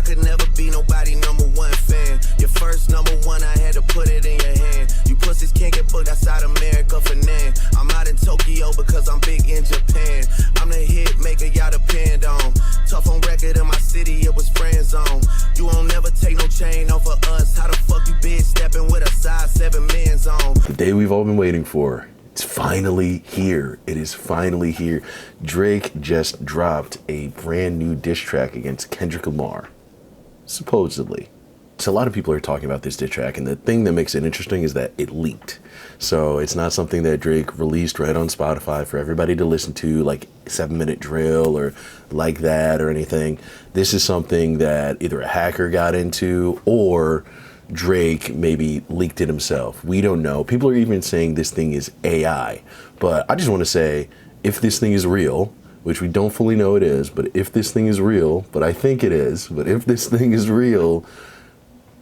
could never be nobody #1 fan. Your first #1, I had to put it in your hand. You pussies can't get booked outside America for nan. I'm out in Tokyo because I'm big in Japan. I'm the hit maker y'all depend on. Tough on record in my city, it was friend zone. You won't never take no chain off of us. How the fuck you bitch stepping with a size 7 men's on? The day we've all been waiting for. It's finally here. It is finally here. Drake just dropped a brand new diss track against Kendrick Lamar, supposedly. So a lot of people are talking about this diss track, and the thing that makes it interesting is that it leaked. So it's not something that Drake released right on Spotify for everybody to listen to, like 7-minute drill or like that or anything. This is something that either a hacker got into or Drake maybe leaked it himself. We don't know. People are even saying this thing is AI. But I just want to say, if this thing is real, which we don't fully know it is, but if this thing is real, but I think it is, but if this thing is real,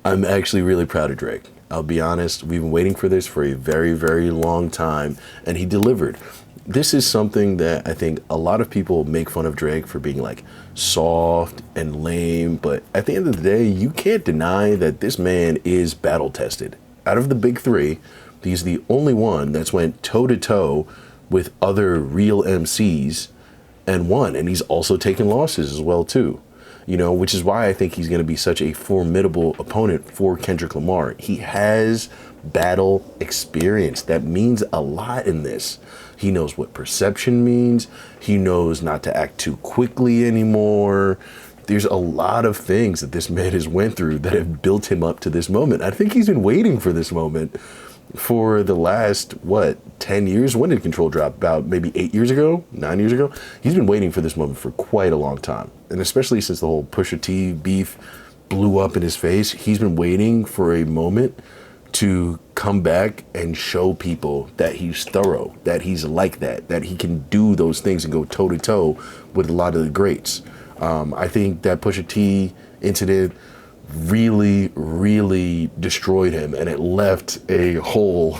I'm actually really proud of Drake. I'll be honest, we've been waiting for this for a very, very long time, and he delivered. This is something that I think a lot of people make fun of Drake for being like soft and lame, but at the end of the day, you can't deny that this man is battle tested. Out of the big three, he's the only one that's went toe to toe with other real MCs and won, and he's also taken losses as well too. You know, which is why I think he's going to be such a formidable opponent for Kendrick Lamar. He has battle experience. That means a lot in this. He knows what perception means. He knows not to act too quickly anymore. There's a lot of things that this man has went through that have built him up to this moment. I think he's been waiting for this moment for the last, 10 years? When did Control drop? About maybe 8 years ago, 9 years ago? He's been waiting for this moment for quite a long time. And especially since the whole Pusha T beef blew up in his face, he's been waiting for a moment to come back and show people that he's thorough, that he's like that he can do those things and go toe to toe with a lot of the greats. I think that Pusha T incident really, really destroyed him, and it left a hole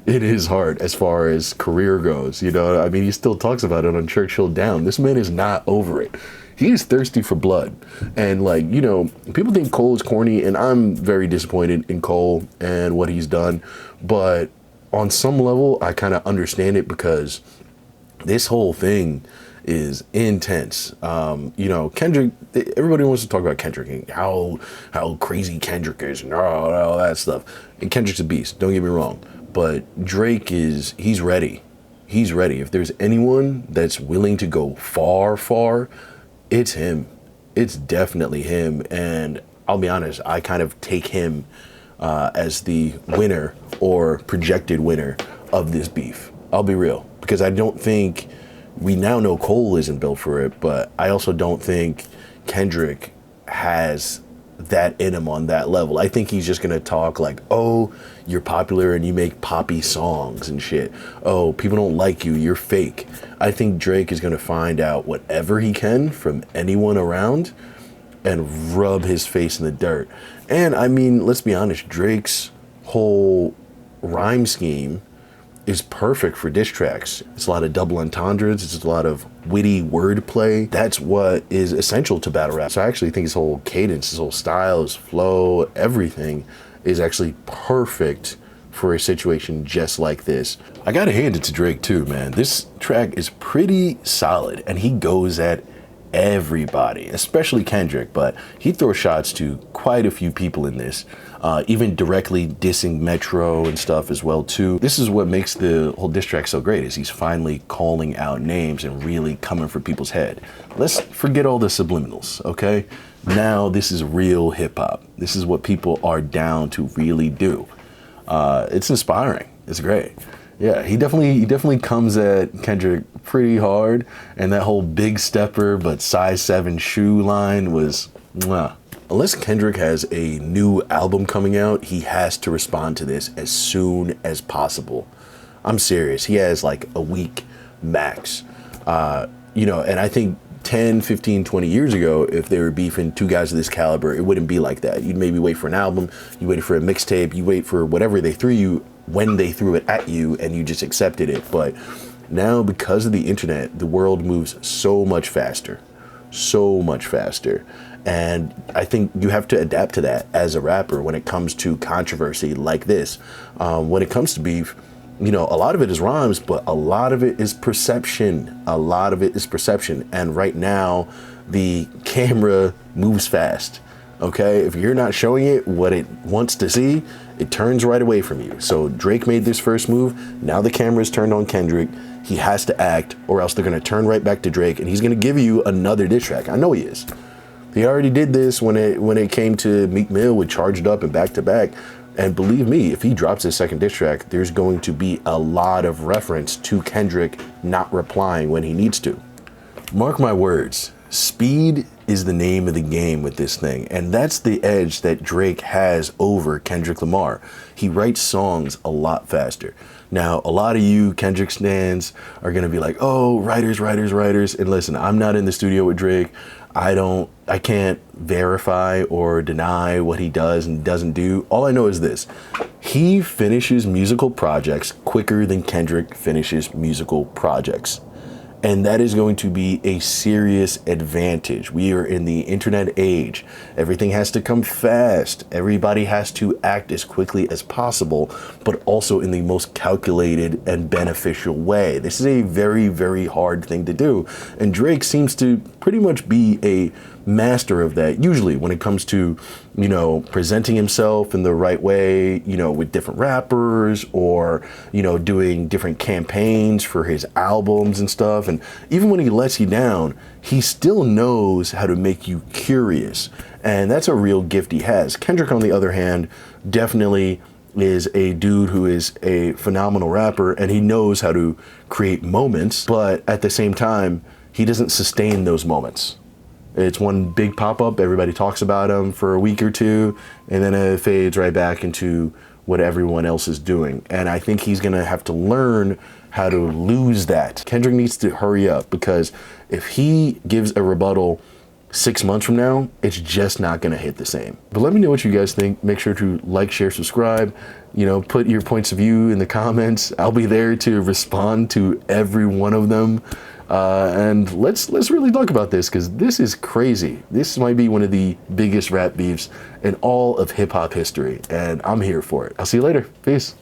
in his heart as far as career goes. You know, I mean, he still talks about it on Churchill Down. This man is not over it. He is thirsty for blood. And like, you know, people think Cole is corny, and I'm very disappointed in Cole and what he's done. But on some level, I kind of understand it because this whole thing is intense. You know, Kendrick, everybody wants to talk about Kendrick and how crazy Kendrick is and all that stuff. And Kendrick's a beast, don't get me wrong. But Drake he's ready. He's ready. If there's anyone that's willing to go far, it's him. It's definitely him. And I'll be honest, I kind of take him as the winner or projected winner of this beef. I'll be real, because I don't think, we now know Cole isn't built for it, but I also don't think Kendrick has that in him on that level. I think he's just gonna talk like, oh, you're popular and you make poppy songs and shit. Oh, people don't like you, you're fake. I think Drake is gonna find out whatever he can from anyone around and rub his face in the dirt. And I mean, let's be honest, Drake's whole rhyme scheme is perfect for diss tracks. It's a lot of double entendres, it's a lot of witty wordplay. That's what is essential to battle rap. So I actually think his whole cadence, his whole style, his flow, everything is actually perfect for a situation just like this. I gotta hand it to Drake too, man. This track is pretty solid, and he goes at everybody, especially Kendrick, but he throws shots to quite a few people in this, even directly dissing Metro and stuff as well too. This is what makes the whole diss track so great, is he's finally calling out names and really coming for people's head. Let's forget all the subliminals, okay? Now this is real hip hop. This is what people are down to really do. It's inspiring. It's great. Yeah, he definitely comes at Kendrick pretty hard, and that whole big stepper but size 7 shoe line was mwah. Unless Kendrick has a new album coming out, he has to respond to this as soon as possible. I'm serious. He has like a week max. You know, and I think 10, 15, 20 years ago, if they were beefing two guys of this caliber, it wouldn't be like that. You'd maybe wait for an album, you waited for a mixtape, you wait for whatever they threw you when they threw it at you, and you just accepted it. But now, because of the internet, the world moves so much faster, And I think you have to adapt to that as a rapper when it comes to controversy like this. When it comes to beef, you know, a lot of it is rhymes, but a lot of it is perception. A lot of it is perception. And right now, the camera moves fast. Okay, if you're not showing it what it wants to see, it turns right away from you. So Drake made this first move. Now the camera's turned on Kendrick. He has to act, or else they're gonna turn right back to Drake, and he's gonna give you another diss track. I know he is. He already did this when it came to Meek Mill with Charged Up and Back to Back. And believe me, if he drops his second diss track, there's going to be a lot of reference to Kendrick not replying when he needs to. Mark my words. Speed is the name of the game with this thing, and that's the edge that Drake has over Kendrick Lamar. He writes songs a lot faster. Now, a lot of you Kendrick stans are gonna be like, oh, writers. And listen, I'm not in the studio with Drake. I can't verify or deny what he does and doesn't do. All I know is this: he finishes musical projects quicker than Kendrick finishes musical projects. And that is going to be a serious advantage. We are in the internet age. Everything has to come fast. Everybody has to act as quickly as possible, but also in the most calculated and beneficial way. This is a very, very hard thing to do. And Drake seems to pretty much be a master of that, usually when it comes to, you know, presenting himself in the right way, you know, with different rappers, or, you know, doing different campaigns for his albums and stuff. And even when he lets you down, he still knows how to make you curious. And that's a real gift he has. Kendrick, on the other hand, definitely is a dude who is a phenomenal rapper, and he knows how to create moments, but at the same time, he doesn't sustain those moments. It's one big pop-up, everybody talks about him for a week or two, and then it fades right back into what everyone else is doing. And I think he's gonna have to learn how to lose that. Kendrick needs to hurry up, because if he gives a rebuttal 6 months from now, it's just not gonna hit the same. But let me know what you guys think. Make sure to like, share, subscribe. You know, put your points of view in the comments. I'll be there to respond to every one of them. And let's really talk about this, because this is crazy. This might be one of the biggest rap beefs in all of hip hop history, and I'm here for it. I'll see you later. Peace.